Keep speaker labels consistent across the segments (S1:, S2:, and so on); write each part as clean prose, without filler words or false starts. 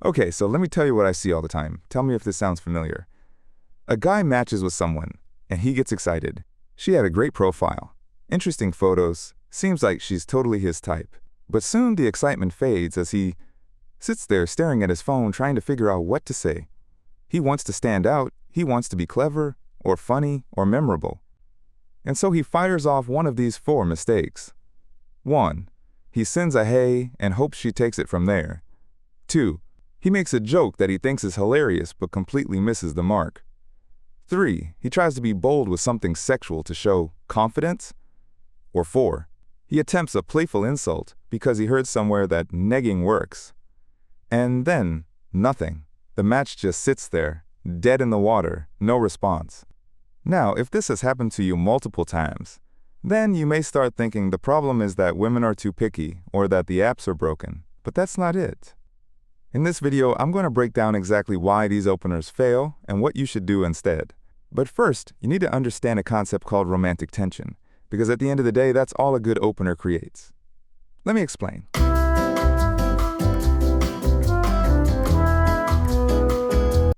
S1: Okay, so let me tell you what I see all the time. Tell me if this sounds familiar. A guy matches with someone, and he gets excited. She had a great profile, interesting photos, seems like she's totally his type. But soon the excitement fades as he sits there staring at his phone trying to figure out what to say. He wants to stand out, he wants to be clever, or funny, or memorable. And so he fires off one of these four mistakes. 1. He sends a hey and hopes she takes it from there. 2. He makes a joke that he thinks is hilarious but completely misses the mark. 3. He tries to be bold with something sexual to show confidence. Or 4. He attempts a playful insult because he heard somewhere that negging works. And then, nothing. The match just sits there, dead in the water, no response. Now, if this has happened to you multiple times, then you may start thinking the problem is that women are too picky or that the apps are broken. But that's not it. In this video, I'm going to break down exactly why these openers fail and what you should do instead. But first, you need to understand a concept called romantic tension, because at the end of the day, that's all a good opener creates. Let me explain.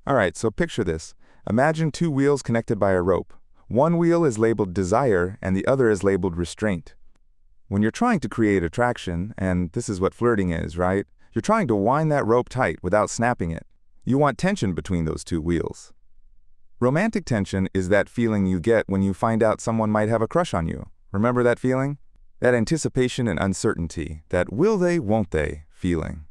S1: Alright, so picture this. Imagine two wheels connected by a rope. One wheel is labeled desire and the other is labeled restraint. When you're trying to create attraction, and this is what flirting is, right? You're trying to wind that rope tight without snapping it. You want tension between those two wheels. Romantic tension is that feeling you get when you find out someone might have a crush on you. Remember that feeling? That anticipation and uncertainty, that will they, won't they feeling.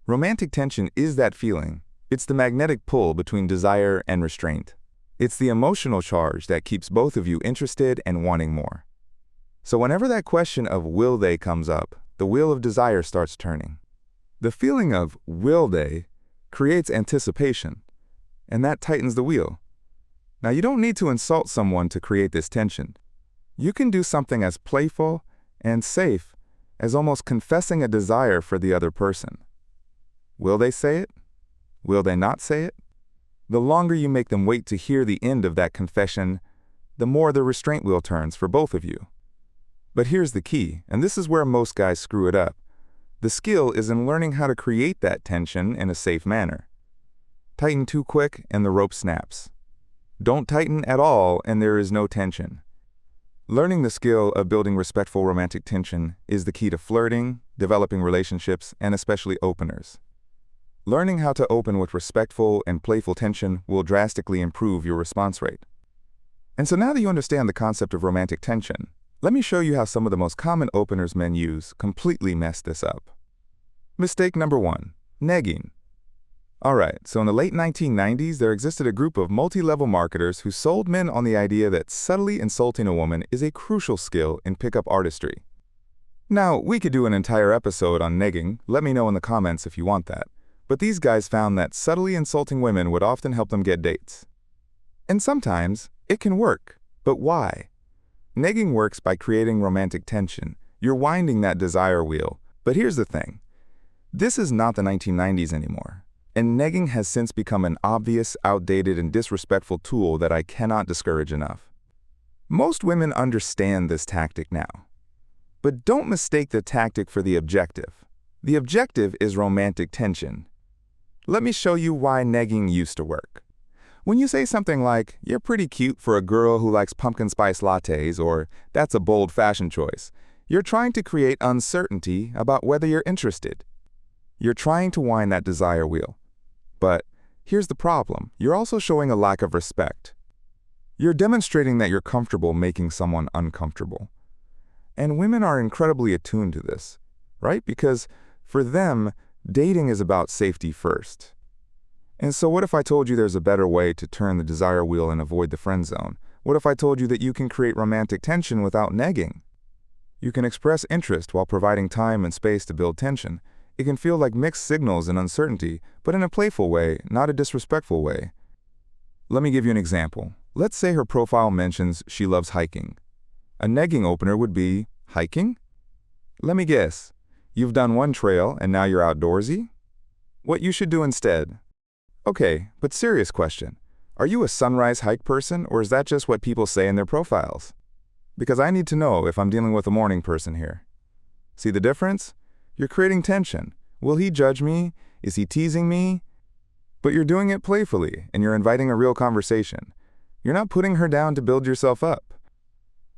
S1: Romantic tension is that feeling. It's the magnetic pull between desire and restraint. It's the emotional charge that keeps both of you interested and wanting more. So whenever that question of will they comes up, the wheel of desire starts turning. The feeling of will they creates anticipation, and that tightens the wheel. Now you don't need to insult someone to create this tension. You can do something as playful and safe as almost confessing a desire for the other person. Will they say it? Will they not say it? The longer you make them wait to hear the end of that confession, the more the restraint wheel turns for both of you. But here's the key, and this is where most guys screw it up. The skill is in learning how to create that tension in a safe manner. Tighten too quick and the rope snaps. Don't tighten at all and there is no tension. Learning the skill of building respectful romantic tension is the key to flirting, developing relationships, and especially openers. Learning how to open with respectful and playful tension will drastically improve your response rate. And so now that you understand the concept of romantic tension, let me show you how some of the most common openers men use completely mess this up. Mistake number 1, negging. Alright, so in the late 1990s, there existed a group of multi-level marketers who sold men on the idea that subtly insulting a woman is a crucial skill in pickup artistry. Now, we could do an entire episode on negging, let me know in the comments if you want that. But these guys found that subtly insulting women would often help them get dates. And sometimes, it can work. But why? Negging works by creating romantic tension. You're winding that desire wheel. But here's the thing. This is not the 1990s anymore. And negging has since become an obvious, outdated, and disrespectful tool that I cannot discourage enough. Most women understand this tactic now. But don't mistake the tactic for the objective. The objective is romantic tension. Let me show you why negging used to work. When you say something like, "You're pretty cute for a girl who likes pumpkin spice lattes," or "That's a bold fashion choice," you're trying to create uncertainty about whether you're interested. You're trying to wind that desire wheel. But here's the problem. You're also showing a lack of respect. You're demonstrating that you're comfortable making someone uncomfortable. And women are incredibly attuned to this, right? Because for them, dating is about safety first. And so what if I told you there's a better way to turn the desire wheel and avoid the friend zone? What if I told you that you can create romantic tension without negging? You can express interest while providing time and space to build tension. It can feel like mixed signals and uncertainty, but in a playful way, not a disrespectful way. Let me give you an example. Let's say her profile mentions she loves hiking. A negging opener would be, hiking? Let me guess. You've done one trail and now you're outdoorsy? What you should do instead? Okay, but serious question. Are you a sunrise hike person or is that just what people say in their profiles? Because I need to know if I'm dealing with a morning person here. See the difference? You're creating tension. Will he judge me? Is he teasing me? But you're doing it playfully, and you're inviting a real conversation. You're not putting her down to build yourself up.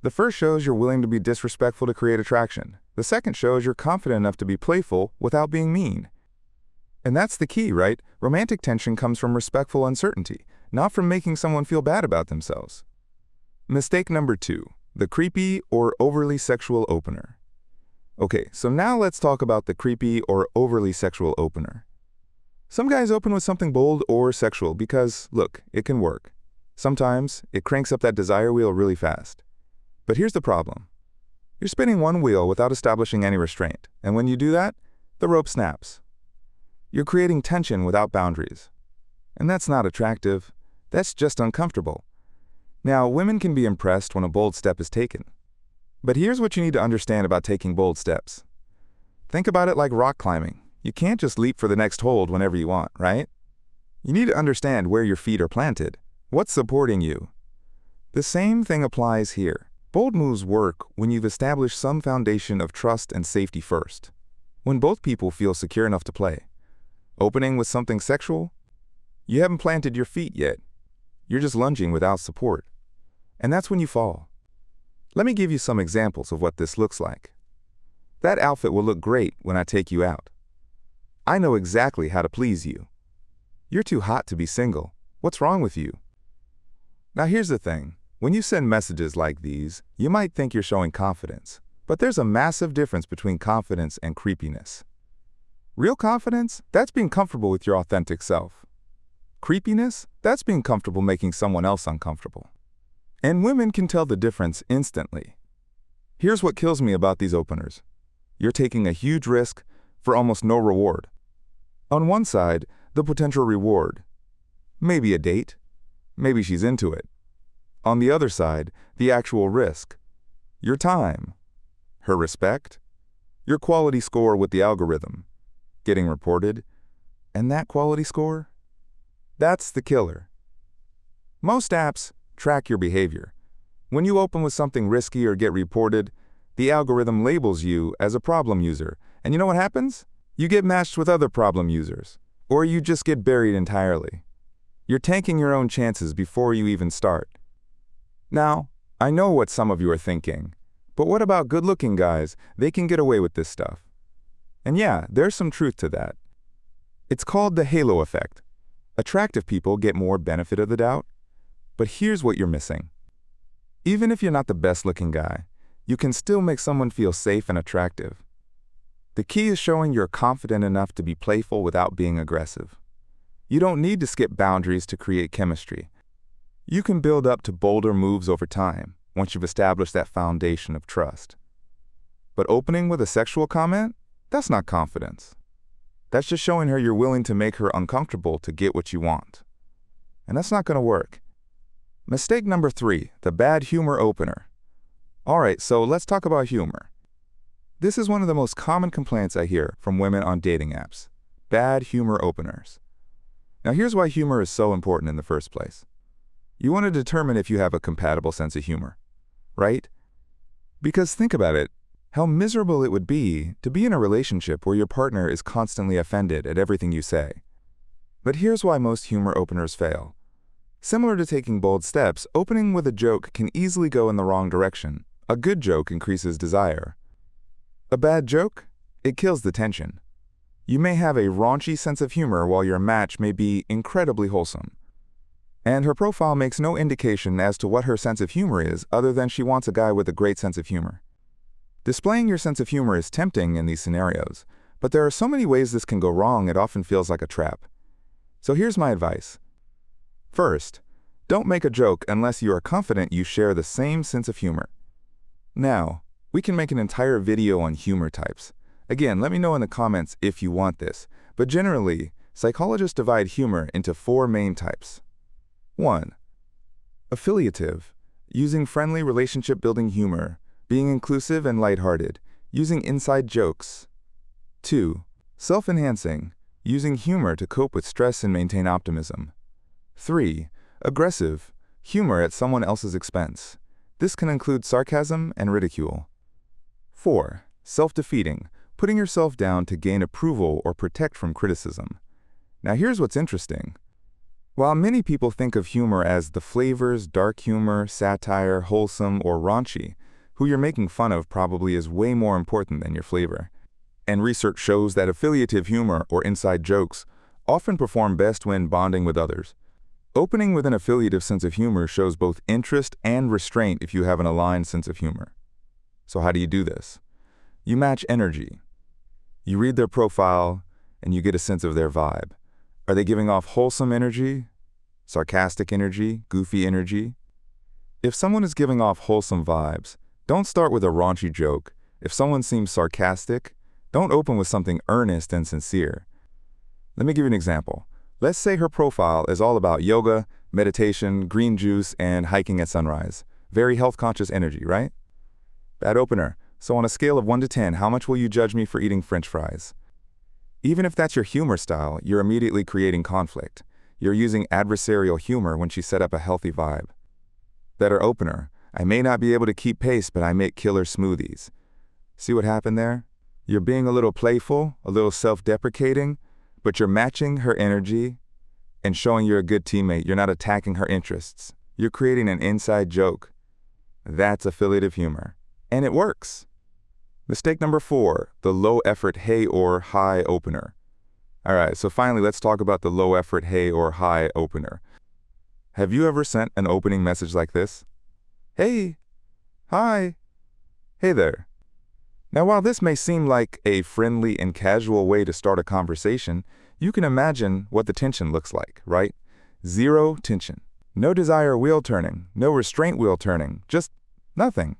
S1: The first shows you're willing to be disrespectful to create attraction. The second shows you're confident enough to be playful without being mean. And that's the key, right? Romantic tension comes from respectful uncertainty, not from making someone feel bad about themselves. Mistake number 2, the creepy or overly sexual opener. Okay, so now let's talk about the creepy or overly sexual opener. Some guys open with something bold or sexual because, look, it can work. Sometimes it cranks up that desire wheel really fast. But here's the problem. You're spinning one wheel without establishing any restraint, and when you do that, the rope snaps. You're creating tension without boundaries. And that's not attractive. That's just uncomfortable. Now, women can be impressed when a bold step is taken. But here's what you need to understand about taking bold steps. Think about it like rock climbing. You can't just leap for the next hold whenever you want, right? You need to understand where your feet are planted. What's supporting you? The same thing applies here. Bold moves work when you've established some foundation of trust and safety first. When both people feel secure enough to play. Opening with something sexual? You haven't planted your feet yet. You're just lunging without support. And that's when you fall. Let me give you some examples of what this looks like. That outfit will look great when I take you out. I know exactly how to please you. You're too hot to be single. What's wrong with you? Now here's the thing. When you send messages like these, you might think you're showing confidence. But there's a massive difference between confidence and creepiness. Real confidence, that's being comfortable with your authentic self. Creepiness, that's being comfortable making someone else uncomfortable. And women can tell the difference instantly. Here's what kills me about these openers. You're taking a huge risk for almost no reward. On one side, the potential reward. Maybe a date. Maybe she's into it. On the other side, the actual risk. Your time. Her respect. Your quality score with the algorithm. Getting reported. And that quality score? That's the killer. Most apps track your behavior. When you open with something risky or get reported, the algorithm labels you as a problem user. And you know what happens? You get matched with other problem users. Or you just get buried entirely. You're tanking your own chances before you even start. Now, I know what some of you are thinking, but what about good-looking guys? They can get away with this stuff. And yeah, there's some truth to that. It's called the halo effect. Attractive people get more benefit of the doubt. But here's what you're missing. Even if you're not the best-looking guy, you can still make someone feel safe and attractive. The key is showing you're confident enough to be playful without being aggressive. You don't need to skip boundaries to create chemistry. You can build up to bolder moves over time once you've established that foundation of trust. But opening with a sexual comment? That's not confidence. That's just showing her you're willing to make her uncomfortable to get what you want. And that's not going to work. Mistake number 3, the bad humor opener. All right, so let's talk about humor. This is one of the most common complaints I hear from women on dating apps. Bad humor openers. Now here's why humor is so important in the first place. You want to determine if you have a compatible sense of humor, right? Because think about it, how miserable it would be to be in a relationship where your partner is constantly offended at everything you say. But here's why most humor openers fail. Similar to taking bold steps, opening with a joke can easily go in the wrong direction. A good joke increases desire. A bad joke? It kills the tension. You may have a raunchy sense of humor while your match may be incredibly wholesome. And her profile makes no indication as to what her sense of humor is other than she wants a guy with a great sense of humor. Displaying your sense of humor is tempting in these scenarios, but there are so many ways this can go wrong it often feels like a trap. So here's my advice. First, don't make a joke unless you are confident you share the same sense of humor. Now, we can make an entire video on humor types. Again, let me know in the comments if you want this, but generally, psychologists divide humor into 4 main types. 1. Affiliative, using friendly relationship-building humor, being inclusive and lighthearted, using inside jokes. 2. Self-enhancing, using humor to cope with stress and maintain optimism. 3. Aggressive, humor at someone else's expense. This can include sarcasm and ridicule. 4. Self-defeating, putting yourself down to gain approval or protect from criticism. Now here's what's interesting. While many people think of humor as the flavors, dark humor, satire, wholesome, or raunchy, who you're making fun of probably is way more important than your flavor. And research shows that affiliative humor, or inside jokes, often perform best when bonding with others. Opening with an affiliative sense of humor shows both interest and restraint if you have an aligned sense of humor. So how do you do this? You match energy. You read their profile, and you get a sense of their vibe. Are they giving off wholesome energy, sarcastic energy, goofy energy? If someone is giving off wholesome vibes, don't start with a raunchy joke. If someone seems sarcastic, don't open with something earnest and sincere. Let me give you an example. Let's say her profile is all about yoga, meditation, green juice, and hiking at sunrise. Very health-conscious energy, right? Bad opener. So on a scale of 1 to 10, how much will you judge me for eating French fries? Even if that's your humor style, you're immediately creating conflict. You're using adversarial humor when she set up a healthy vibe. Better opener. I may not be able to keep pace, but I make killer smoothies. See what happened there? You're being a little playful, a little self-deprecating, but you're matching her energy and showing you're a good teammate. You're not attacking her interests. You're creating an inside joke. That's affiliative humor. And it works. Mistake number 4, the low-effort hey or hi opener. All right, so finally, let's talk about the low-effort hey or hi opener. Have you ever sent an opening message like this? Hey, hi, hey there. Now, while this may seem like a friendly and casual way to start a conversation, you can imagine what the tension looks like, right? Zero tension. No desire wheel turning, no restraint wheel turning, just nothing.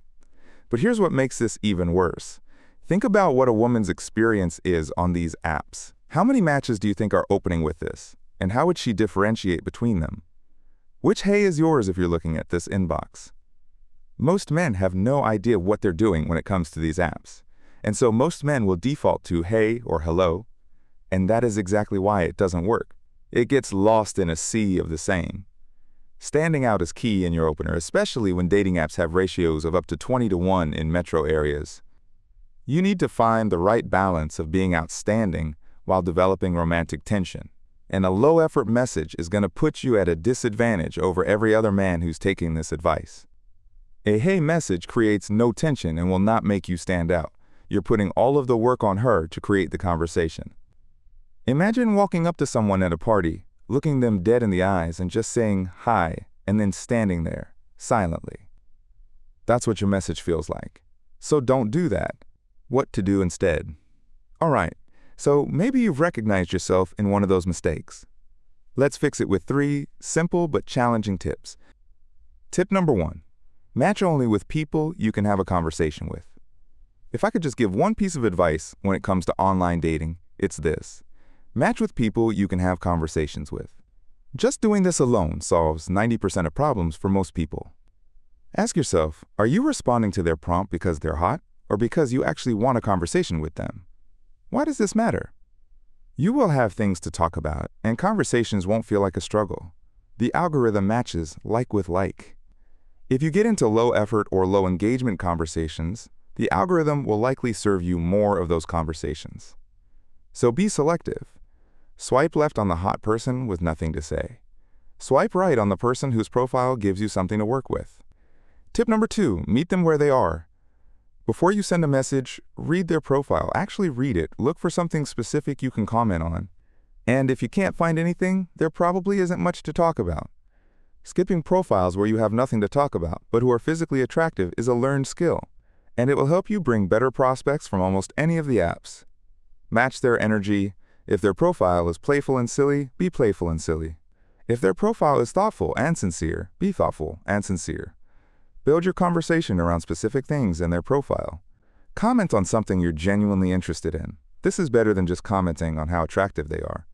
S1: But here's what makes this even worse. Think about what a woman's experience is on these apps. How many matches do you think are opening with this? And how would she differentiate between them? Which hey is yours if you're looking at this inbox? Most men have no idea what they're doing when it comes to these apps. And so most men will default to hey or hello, and that is exactly why it doesn't work. It gets lost in a sea of the same. Standing out is key in your opener, especially when dating apps have ratios of up to 20-to-1 in metro areas. You need to find the right balance of being outstanding while developing romantic tension. And a low-effort message is going to put you at a disadvantage over every other man who's taking this advice. A hey message creates no tension and will not make you stand out. You're putting all of the work on her to create the conversation. Imagine walking up to someone at a party, looking them dead in the eyes and just saying hi, and then standing there, silently. That's what your message feels like. So don't do that. What to do instead? All right, so maybe you've recognized yourself in one of those mistakes. Let's fix it with 3 simple but challenging tips. Tip number 1, match only with people you can have a conversation with. If I could just give one piece of advice when it comes to online dating, it's this. Match with people you can have conversations with. Just doing this alone solves 90% of problems for most people. Ask yourself, are you responding to their prompt because they're hot or because you actually want a conversation with them? Why does this matter? You will have things to talk about, and conversations won't feel like a struggle. The algorithm matches like with like. If you get into low effort or low engagement conversations, the algorithm will likely serve you more of those conversations. So be selective. Swipe left on the hot person with nothing to say. Swipe right on the person whose profile gives you something to work with. Tip number 2, meet them where they are. Before you send a message, read their profile. Actually read it. Look for something specific you can comment on. And if you can't find anything, there probably isn't much to talk about. Skipping profiles where you have nothing to talk about, but who are physically attractive is a learned skill, and it will help you bring better prospects from almost any of the apps. Match their energy. If their profile is playful and silly, be playful and silly. If their profile is thoughtful and sincere, be thoughtful and sincere. Build your conversation around specific things in their profile. Comment on something you're genuinely interested in. This is better than just commenting on how attractive they are.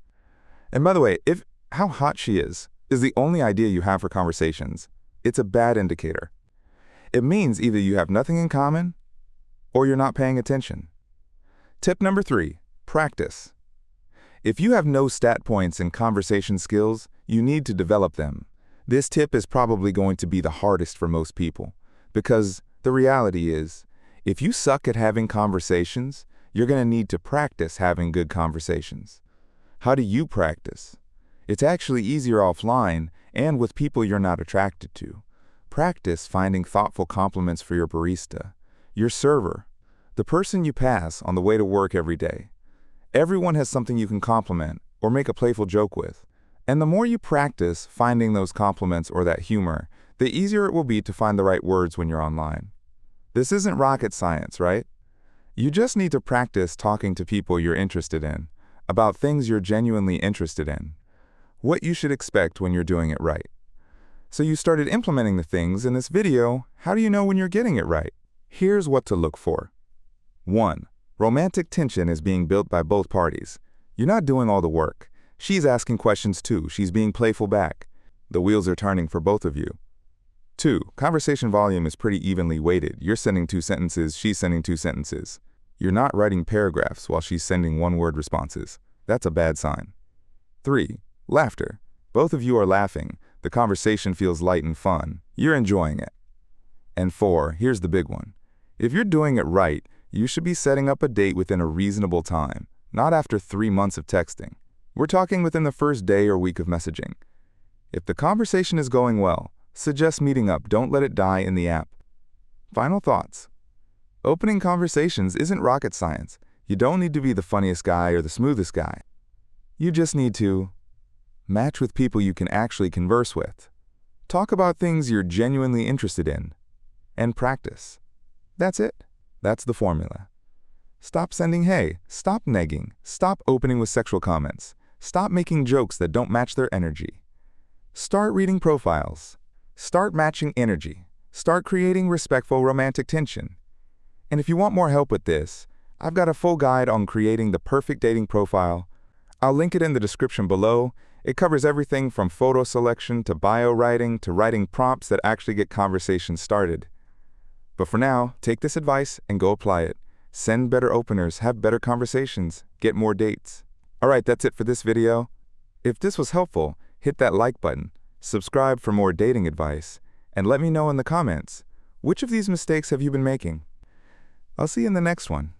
S1: And by the way, if how hot she is the only idea you have for conversations, it's a bad indicator. It means either you have nothing in common or you're not paying attention. Tip number 3, practice. If you have no stat points in conversation skills, you need to develop them. This tip is probably going to be the hardest for most people, because the reality is, if you suck at having conversations, you're going to need to practice having good conversations. How do you practice? It's actually easier offline and with people you're not attracted to. Practice finding thoughtful compliments for your barista, your server, the person you pass on the way to work every day. Everyone has something you can compliment or make a playful joke with. And the more you practice finding those compliments or that humor, the easier it will be to find the right words when you're online. This isn't rocket science, right? You just need to practice talking to people you're interested in, about things you're genuinely interested in, what you should expect when you're doing it right. So you started implementing the things in this video. How do you know when you're getting it right? Here's what to look for. 1. Romantic tension is being built by both parties. You're not doing all the work. She's asking questions too. She's being playful back. The wheels are turning for both of you. 2. Conversation volume is pretty evenly weighted. You're sending 2 sentences, she's sending 2 sentences. You're not writing paragraphs while she's sending one-word responses. That's a bad sign. 3. Laughter. Both of you are laughing. The conversation feels light and fun. You're enjoying it. And 4, here's the big one. If you're doing it right, you should be setting up a date within a reasonable time, not after 3 months of texting. We're talking within the first day or week of messaging. If the conversation is going well, suggest meeting up. Don't let it die in the app. Final thoughts. Opening conversations isn't rocket science. You don't need to be the funniest guy or the smoothest guy. You just need to match with people you can actually converse with. Talk about things you're genuinely interested in. And practice. That's it. That's the formula. Stop sending hey. Stop negging. Stop opening with sexual comments. Stop making jokes that don't match their energy. Start reading profiles. Start matching energy. Start creating respectful romantic tension. And if you want more help with this, I've got a full guide on creating the perfect dating profile. I'll link it in the description below. It covers everything from photo selection to bio writing to writing prompts that actually get conversations started. But for now, take this advice and go apply it. Send better openers, have better conversations, get more dates. Alright, that's it for this video. If this was helpful, hit that like button, subscribe for more dating advice, and let me know in the comments, which of these mistakes have you been making? I'll see you in the next one.